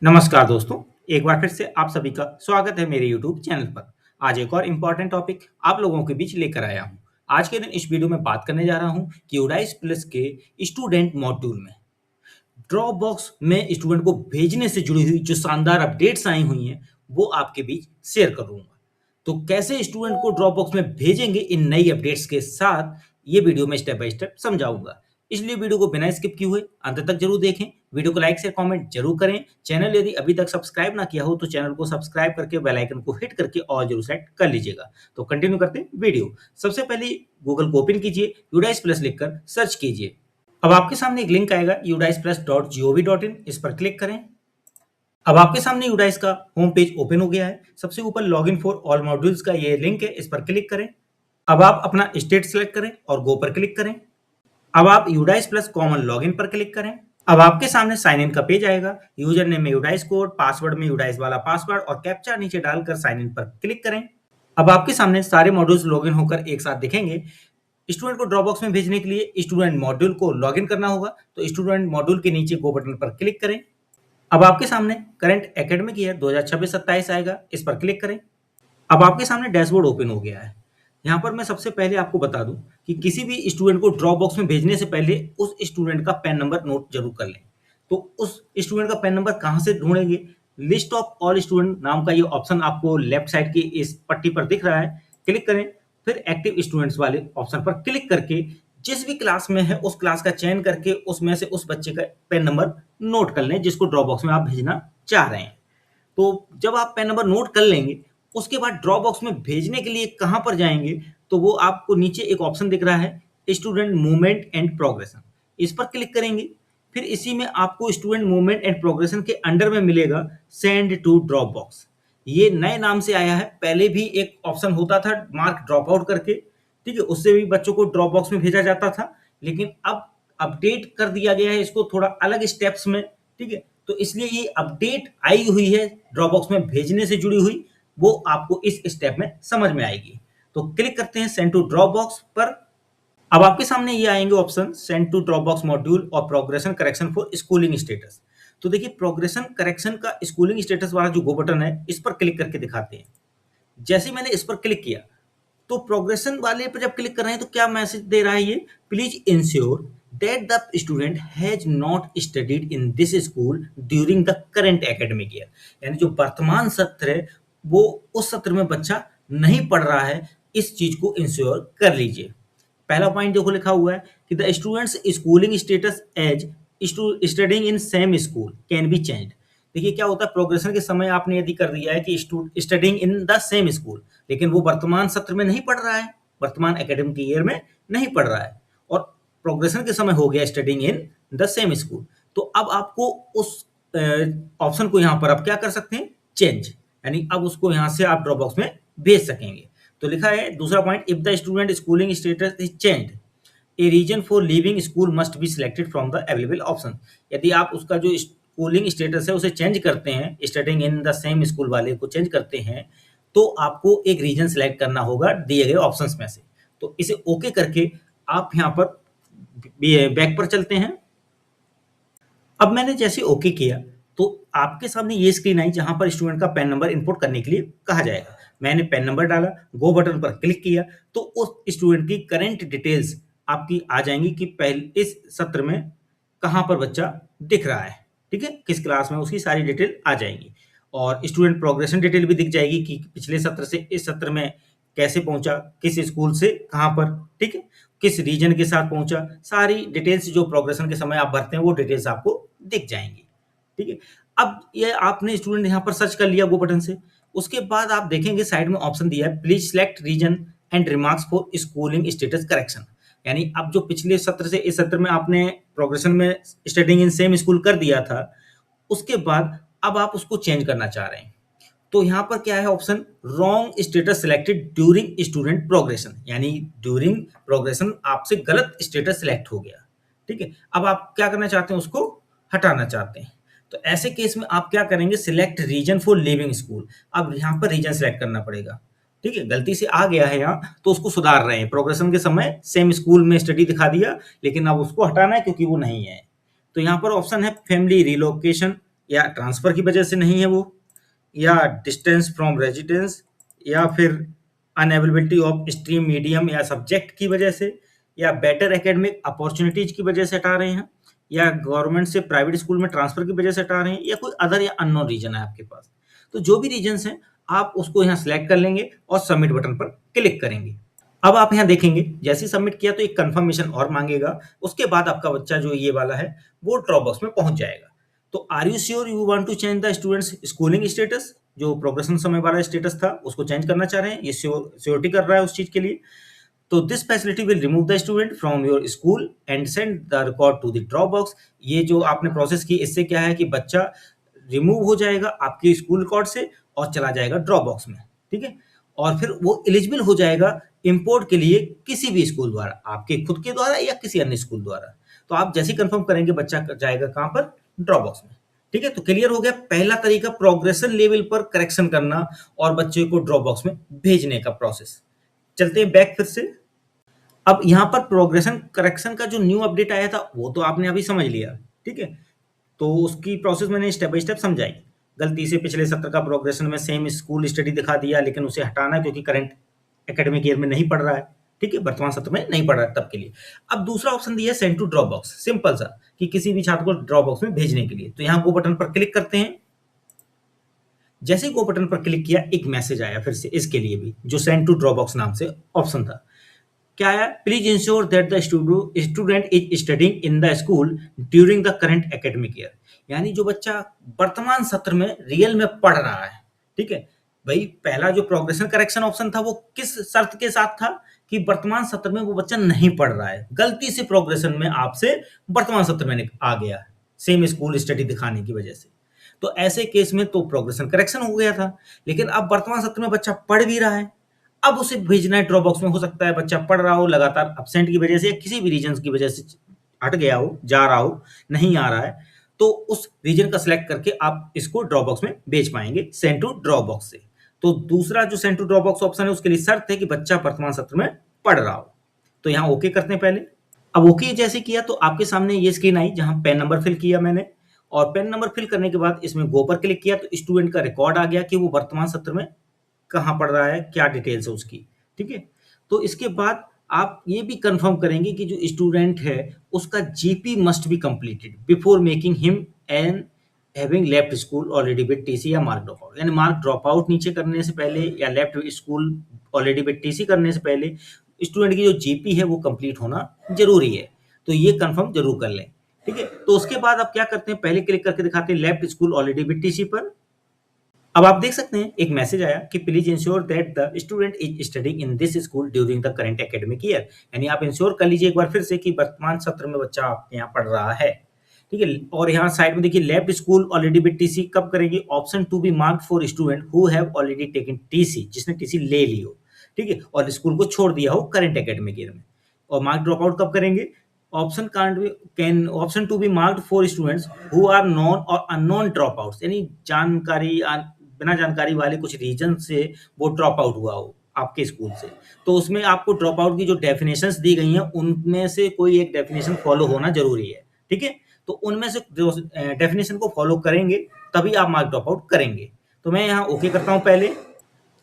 नमस्कार दोस्तों, एक बार फिर से आप सभी का स्वागत है मेरे यूट्यूब चैनल पर। आज एक और इम्पोर्टेंट टॉपिक आप लोगों के बीच लेकर आया हूँ। आज के दिन इस वीडियो में बात करने जा रहा हूँ कि यूडाइस प्लस के स्टूडेंट मॉड्यूल में ड्रॉप बॉक्स में स्टूडेंट को भेजने से जुड़ी हुई जो शानदार अपडेट्स आई हुई हैं, वो आपके बीच शेयर करूँगा। तो कैसे स्टूडेंट को ड्रॉप बॉक्स में भेजेंगे इन नई अपडेट्स के साथ, ये वीडियो में स्टेप बाय स्टेप समझाऊंगा। इसलिए वीडियो को बिना स्किप किए हुए अंत तक जरूर देखें। वीडियो को लाइक शेयर कमेंट जरूर करें। चैनल यदि अभी तक सब्सक्राइब ना किया हो तो चैनल को सब्सक्राइब करके बेल आइकन को हिट करके और जरूर सेलेक्ट कर लीजिएगा। तो कंटिन्यू करते हैं वीडियो। सबसे पहले गूगल को ओपन कीजिए, यूडाइस प्लस लिखकर सर्च कीजिए। अब आपके सामने एक लिंक आएगा udisplus.gov.in, इस पर क्लिक करें। अब आपके सामने यूडाइस का होम पेज ओपन हो गया है। सबसे ऊपर लॉगिन फॉर ऑल मॉड्यूल्स का ये लिंक है, इस पर क्लिक करें। अब आप अपना स्टेट सेलेक्ट करें और गो पर क्लिक करें। अब आप यूडाइस प्लस कॉमन लॉगिन पर क्लिक करें। अब आपके सामने साइन इन का पेज आएगा। यूजर नेम में यूडाइस कोड, पासवर्ड में यूडाइस वाला पासवर्ड और कैप्चा नीचे डालकर साइन इन पर क्लिक करें। अब आपके सामने सारे मॉड्यूल्स लॉगिन होकर एक साथ दिखेंगे। स्टूडेंट को ड्रॉपबॉक्स में भेजने के लिए स्टूडेंट मॉड्यूल को लॉगिन करना होगा, तो स्टूडेंट मॉड्यूल के नीचे गो बटन पर क्लिक करें। अब आपके सामने करंट एकेडमिक ईयर 2026-27 आएगा, इस पर क्लिक करें। अब आपके सामने डैशबोर्ड ओपन हो गया है। यहाँ पर मैं सबसे पहले आपको बता दूं कि किसी भी स्टूडेंट को ड्रॉप बॉक्स में भेजने से पहले उस स्टूडेंट का पैन नंबर नोट जरूर कर लें। तो उस स्टूडेंट का पैन नंबर कहाँ से ढूंढेंगे? लिस्ट ऑफ ऑल स्टूडेंट नाम का ये ऑप्शन आपको लेफ्ट साइड की इस पट्टी पर दिख रहा है, क्लिक करें। फिर एक्टिव स्टूडेंट्स वाले ऑप्शन पर क्लिक करके जिस भी क्लास में है उस क्लास का चयन करके उसमें से उस बच्चे का पैन नंबर नोट कर लें जिसको ड्रॉप बॉक्स में आप भेजना चाह रहे हैं। तो जब आप पैन नंबर नोट कर लेंगे, उसके बाद ड्रॉप बॉक्स में भेजने के लिए कहाँ पर जाएंगे, तो वो आपको नीचे एक ऑप्शन दिख रहा है स्टूडेंट मूवमेंट एंड प्रोग्रेशन, इस पर क्लिक करेंगे। फिर इसी में आपको स्टूडेंट मूवमेंट एंड प्रोग्रेशन के अंडर में मिलेगा सेंड टू ड्रॉप बॉक्स। ये नए नाम से आया है, पहले भी एक ऑप्शन होता था मार्क ड्रॉप आउट करके, ठीक है, उससे भी बच्चों को ड्रॉप बॉक्स में भेजा जाता था। लेकिन अब अपडेट कर दिया गया है इसको थोड़ा अलग स्टेप्स में, ठीक है। तो इसलिए ये अपडेट आई हुई है ड्रॉप बॉक्स में भेजने से जुड़ी हुई, वो आपको इस स्टेप में समझ में आएगी। तो क्लिक करते हैं सेंड टू ड्रॉप बॉक्स पर। अब आपके सामने ये आएंगे option send to drop box module और progression correction for schooling status. तो देखिए प्रोग्रेशन करेक्शन का स्कूलिंग स्टेटस वाला जो गो बटन है, इस पर क्लिक करके दिखाते हैं। जैसे ही मैंने इस पर क्लिक किया तो प्रोग्रेशन वाले पर जब क्लिक कर रहे हैं तो क्या मैसेज दे रहा है ये, please ensure that the student has not studied in this school during the current academic year. यानी जो वर्तमान सत्र है वो उस सत्र में बच्चा नहीं पढ़ रहा है, इस चीज को इंश्योर कर लीजिए। पहला पॉइंट देखो लिखा हुआ है कि the students schooling status as studying in same school can be changed. देखिए क्या होता है, प्रोग्रेशन के समय आपने यदि कर दिया है कि studying in the same school, लेकिन वो वर्तमान सत्र में नहीं पढ़ रहा है, वर्तमान एकेडमिक ईयर में नहीं पढ़ रहा है, और प्रोग्रेशन के समय हो गया studying in the same school. तो अब आपको उस ऑप्शन को यहाँ पर आप क्या कर सकते हैं, चेंज, यानी अब उसको यहाँ से आप ड्रॉप बॉक्स में भेज सकेंगे। तो लिखा है दूसरा point, if the student schooling status is changed a reason for leaving school must be selected from the available option. यदि आप उसका जो स्कूलिंग स्टेटस है उसे चेंज करते हैं, studying in the same school वाले को चेंज करते हैं, तो आपको एक रीजन सिलेक्ट करना होगा दिए गए ऑप्शंस में से। तो इसे ओके करके आप यहाँ पर बैक पर चलते हैं। अब मैंने जैसे ओके किया तो आपके सामने ये स्क्रीन आई जहां पर स्टूडेंट का पैन नंबर इनपुट करने के लिए कहा जाएगा। मैंने पैन नंबर डाला, गो बटन पर क्लिक किया, तो उस स्टूडेंट की करंट डिटेल्स आपकी आ जाएंगी कि पहले इस सत्र में कहां पर बच्चा दिख रहा है, ठीक है, किस क्लास में, उसकी सारी डिटेल आ जाएंगी। और स्टूडेंट प्रोग्रेशन डिटेल भी दिख जाएगी कि पिछले सत्र से इस सत्र में कैसे पहुंचा, किस स्कूल से कहां पर, ठीक है, किस रीजन के साथ पहुंचा, सारी डिटेल्स जो प्रोग्रेशन के समय आप भरते हैं वो डिटेल्स आपको दिख जाएंगी, ठीक है। अब ये आपने स्टूडेंट यहाँ पर सर्च कर लिया गो बटन से, उसके बाद आप देखेंगे साइड में ऑप्शन दिया है please select reason and remarks for schooling status correction. यानी अब जो पिछले सत्र से इस सत्र में आपने प्रोग्रेशन में स्टडिंग इन सेम स्कूल कर दिया था, उसके बाद अब आप उसको चेंज करना चाह रहे हैं। तो यहाँ पर क्या है option, wrong status selected during student progression, यानी ड्यूरिंग प्रोग्रेशन आपसे गलत स्टेटस सिलेक्ट हो गया, ठीक है। अब आप क्या करना चाहते हैं, उसको हटाना चाहते हैं। तो ऐसे केस में आप क्या करेंगे, select reason for leaving school. अब यहाँ पर रीजन सिलेक्ट करना पड़ेगा, ठीक है, गलती से आ गया है यहाँ तो उसको सुधार रहे हैं। प्रोग्रेशन के समय सेम स्कूल में स्टडी दिखा दिया, लेकिन अब उसको हटाना है क्योंकि वो नहीं है। तो यहाँ पर ऑप्शन है फैमिली रिलोकेशन या ट्रांसफर की वजह से नहीं है वो, या डिस्टेंस फ्रॉम रेजिडेंस, या फिर अनअवेलेबिलिटी ऑफ स्ट्रीम मीडियम या सब्जेक्ट की वजह से, या बेटर एकेडमिक अपॉर्चुनिटीज की वजह से हटा रहे हैं, या गवर्नमेंट से प्राइवेट स्कूल में ट्रांसफर की वजह से हटा रहे हैं, या कोई अदर या अननोन रीजन है आपके पास। तो जो भी रीजंस हैं आप उसको यहाँ सिलेक्ट कर लेंगे और सबमिट बटन पर क्लिक करेंगे। अब आप यहाँ देखेंगे जैसे ही सबमिट किया तो एक कंफर्मेशन और मांगेगा। उसके बाद आपका बच्चा जो ये वाला है वो ड्रॉप बॉक्स में पहुंच जाएगा। तो are you sure you want to change the students schooling status, जो प्रोग्रेशन समय वाला स्टेटस था उसको चेंज करना चाह रहे हैं, ये श्योरिटी कर रहा है उस चीज के लिए। तो this facility will remove the student from your school and send the record to the drop box. ये जो आपने प्रोसेस की इससे क्या है कि बच्चा रिमूव हो जाएगा आपके स्कूल रिकॉर्ड से और चला जाएगा ड्रॉप बॉक्स में, ठीक है। और फिर वो एलिजिबल हो जाएगा इंपोर्ट के लिए किसी भी स्कूल द्वारा, आपके खुद के द्वारा या किसी अन्य स्कूल द्वारा। तो आप जैसे कंफर्म करेंगे बच्चा जाएगा कहाँ पर, ड्रॉप बॉक्स में, ठीक है। तो क्लियर हो गया पहला तरीका प्रोग्रेशन लेवल पर करेक्शन करना और बच्चे को ड्रॉप बॉक्स में भेजने का प्रोसेस। चलते हैं बैक फिर से। अब यहाँ पर प्रोग्रेशन करेक्शन का जो न्यू अपडेट आया था वो तो आपने अभी समझ लिया, ठीक है। तो उसकी प्रोसेस मैंने स्टेप बाय स्टेप समझाई। गलती से पिछले सत्र का प्रोग्रेशन में सेम स्कूल स्टडी दिखा दिया, लेकिन उसे हटाना क्योंकि करंट एकेडमिक ईयर में नहीं पढ़ रहा है, ठीक है, वर्तमान सत्र में नहीं पढ़ रहा है तब के लिए। अब दूसरा ऑप्शन दिया है send to drop box, simple सा कि किसी भी छात्र को ड्रॉप बॉक्स में भेजने के लिए। तो यहाँ गो बटन पर क्लिक करते हैं। जैसे ही गो बटन पर क्लिक किया एक मैसेज आया फिर से इसके लिए भी, जो सेंड टू ड्रॉप बॉक्स नाम से ऑप्शन था। क्या आया, please ensure that the student is studying in the school during the current academic year. यानी जो बच्चा वर्तमान सत्र में रियल में पढ़ रहा है, ठीक है। भाई पहला जो प्रोग्रेशन करेक्शन ऑप्शन था वो किस शर्त के साथ था कि वर्तमान सत्र में वो बच्चा नहीं पढ़ रहा है, गलती से प्रोग्रेशन में आपसे वर्तमान सत्र में आ गया सेम स्कूल स्टडी दिखाने की वजह से। तो ऐसे केस में तो प्रोग्रेशन करेक्शन हो गया था, लेकिन अब वर्तमान सत्र में बच्चा पढ़ भी रहा है, अब उसे भेजना है ड्रॉप बॉक्स में। हो सकता है बच्चा पढ़ रहा हो लगातार एब्सेंट की वजह से या किसी भी रीजन की वजह से हट गया हो, जा रहा हो, नहीं आ रहा है, तो उस रीजन का सिलेक्ट करके आप इसको ड्रॉप बॉक्स में भेज पाएंगे सेंड टू ड्रॉप बॉक्स से। तो दूसरा जो send to drop box option है उसके लिए शर्त है कि बच्चा वर्तमान सत्र में पढ़ रहा हो। तो यहाँ ओके करते हैं पहले। अब ओके जैसे किया तो आपके सामने ये स्क्रीन आई जहां पेन नंबर फिल किया मैंने, और पेन नंबर फिल करने के बाद इसमें गो पर क्लिक किया तो स्टूडेंट का रिकॉर्ड आ गया कि वो वर्तमान सत्र में कहाँ पढ़ रहा है, क्या डिटेल्स है उसकी, ठीक है। तो इसके बाद आप ये भी कंफर्म करेंगे कि जो स्टूडेंट है उसका GP must be completed before making him and having left school already with TC या मार्क ड्रॉप आउट। यानी मार्क ड्रॉप आउट नीचे करने से पहले या left school already with TC करने से पहले स्टूडेंट की जो जीपी है वो कंप्लीट होना जरूरी है। तो ये कंफर्म जरूर कर लें, ठीक है। तो उसके बाद आप क्या करते हैं, पहले क्लिक करके दिखाते हैं left school already with TC पर। अब आप देख सकते हैं एक मैसेज आया कि please ensure that the student is studying in this school during the current academic year. यानी आप इंश्योर कर लीजिए एक बार फिर से कि वर्तमान सत्र में बच्चा आपके यहाँ पढ़ रहा है, ठीक है। और यहाँ साइड में देखिए left school already with TC कब करेंगे, option to be marked for student who have already taken TC, जिसने टीसी ले ली हो, ठीक है, और स्कूल को छोड़ दिया हो करंट एकेडमिक ईयर में। और मार्क ड्रॉप आउट कब करेंगे, option to be marked for students who are known और अननोन ड्रॉप आउट्स। यानी जानकारी बिना जानकारी वाले कुछ रीजन से वो ड्रॉप आउट हुआ हो आपके स्कूल से, तो उसमें आपको ड्रॉप आउट की जो डेफिनेशंस दी गई हैं उनमें से कोई एक डेफिनेशन फॉलो होना जरूरी है, ठीक है। तो उनमें से जो डेफिनेशन को फॉलो करेंगे तभी आप मार्क ड्रॉप आउट करेंगे। तो मैं यहाँ ओके करता हूँ पहले।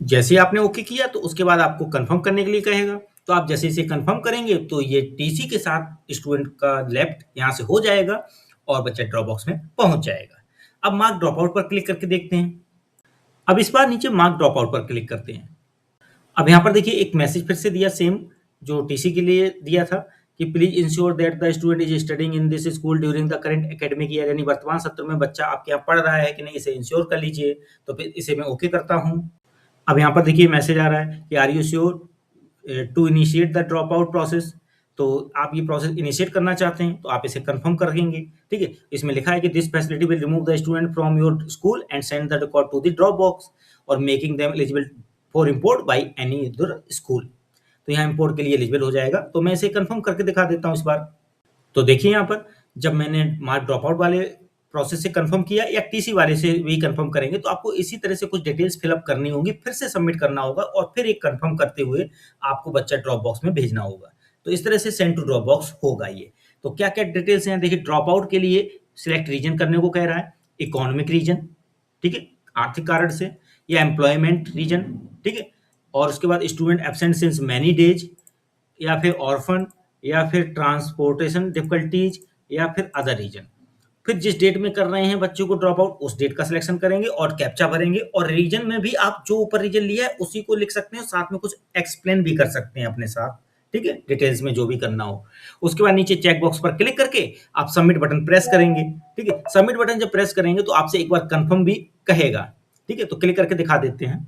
जैसे आपने ओके किया तो उसके बाद आपको कंफर्म करने के लिए कहेगा, तो आप जैसे इसे कंफर्म करेंगे तो ये टीसी के साथ स्टूडेंट का लेफ्ट यहाँ से हो जाएगा और बच्चा ड्रॉप बॉक्स में पहुंच जाएगा। अब मार्क ड्रॉप आउट पर क्लिक करके देखते हैं। अब इस बार नीचे मार्क ड्रॉप आउट पर क्लिक करते हैं। अब यहाँ पर देखिए एक मैसेज फिर से दिया सेम जो टीसी के लिए दिया था कि please ensure that the student is studying in this school during the current academic year. यानी वर्तमान सत्र में बच्चा आपके यहाँ पढ़ रहा है कि नहीं, इसे इंश्योर कर लीजिए। तो फिर इसे मैं ओके करता हूँ। अब यहाँ पर देखिए मैसेज आ रहा है कि are you sure to initiate the drop out process. तो आप ये प्रोसेस इनिशिएट करना चाहते हैं तो आप इसे कंफर्म करेंगे, ठीक है। इसमें लिखा है कि this facility will remove the student from your school and send the record to the drop box और making them eligible for import by any other school. तो यहाँ इम्पोर्ट के लिए एलिजिबल हो जाएगा। तो मैं इसे कंफर्म करके दिखा देता हूँ इस बार। तो देखिए यहाँ पर जब मैंने मार्क ड्रॉप आउट वाले प्रोसेस से कंफर्म किया या टीसी वाले से भी कंफर्म करेंगे तो आपको इसी तरह से कुछ डिटेल्स फिलअप करनी होगी, फिर से सबमिट करना होगा और फिर एक कंफर्म करते हुए आपको बच्चा ड्रॉप बॉक्स में भेजना होगा। तो इस तरह से सेंड टू ड्रॉप बॉक्स होगा ये। तो क्या क्या डिटेल्स हैं देखिए, ड्रॉप आउट के लिए सिलेक्ट रीजन करने को कह रहा है, इकोनॉमिक रीजन, ठीक है, आर्थिक कारण से, या एम्प्लॉयमेंट रीजन, ठीक है, और उसके बाद student absent since many days, या फिर ऑर्फन, या फिर ट्रांसपोर्टेशन डिफिकल्टीज, या फिर अदर रीजन। फिर जिस डेट में कर रहे हैं बच्चों को ड्रॉप आउट, उस डेट का सिलेक्शन करेंगे और कैप्चा भरेंगे, और रीजन में भी आप जो ऊपर रीजन लिया है उसी को लिख सकते हैं, साथ में कुछ एक्सप्लेन भी कर सकते हैं अपने साथ, ठीक है, डिटेल्स में जो भी करना हो। उसके बाद नीचे चेक बॉक्स पर क्लिक करके आप सबमिट बटन प्रेस करेंगे, ठीक है। सबमिट बटन जब प्रेस करेंगे तो आपसे एक बार कंफर्म भी कहेगा, ठीक है। तो क्लिक करके दिखा देते हैं।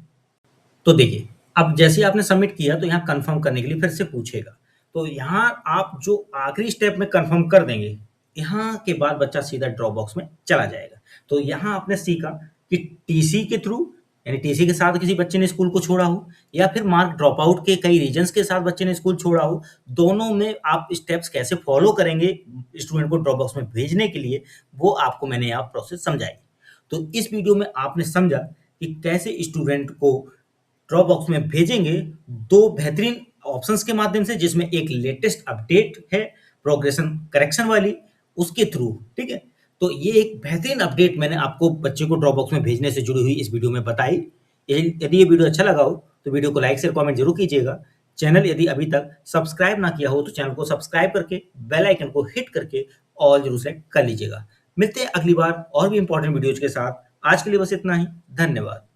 तो देखिए, अब जैसे ही आपने सबमिट किया तो यहाँ कंफर्म करने के लिए फिर से पूछेगा। तो यहाँ आप जो आखिरी स्टेप में कंफर्म कर देंगे, यहाँ के बाद बच्चा सीधा ड्रॉप बॉक्स में चला जाएगा। तो यहाँ आपने सीखा कि टीसी के थ्रू, यानी टीसी के साथ किसी बच्चे ने स्कूल को छोड़ा हो, या फिर मार्क ड्रॉप आउट के कई रीजंस के साथ बच्चे ने स्कूल छोड़ा हो, दोनों में आप स्टेप्स कैसे फॉलो करेंगे स्टूडेंट को ड्रॉप बॉक्स में भेजने के लिए, वो आपको मैंने यहाँ प्रोसेस समझाई। तो इस वीडियो में आपने समझा कि कैसे स्टूडेंट को ड्रॉप बॉक्स में भेजेंगे, दो बेहतरीन ऑप्शंस के माध्यम से, जिसमें एक लेटेस्ट अपडेट है प्रोग्रेशन करेक्शन वाली, उसके थ्रू, ठीक है। तो ये एक बेहतरीन अपडेट मैंने आपको बच्चे को ड्रॉप बॉक्स में भेजने से जुड़ी हुई इस वीडियो में बताई। यदि ये वीडियो अच्छा लगा हो तो वीडियो को लाइक शेयर कमेंट जरूर कीजिएगा। चैनल यदि अभी तक सब्सक्राइब ना किया हो तो चैनल को सब्सक्राइब करके बेल आइकन को हिट करके ऑल जरूर सेलेक्ट कर लीजिएगा। मिलते हैं अगली बार और भी इंपॉर्टेंट वीडियोज के साथ। आज के लिए बस इतना ही। धन्यवाद।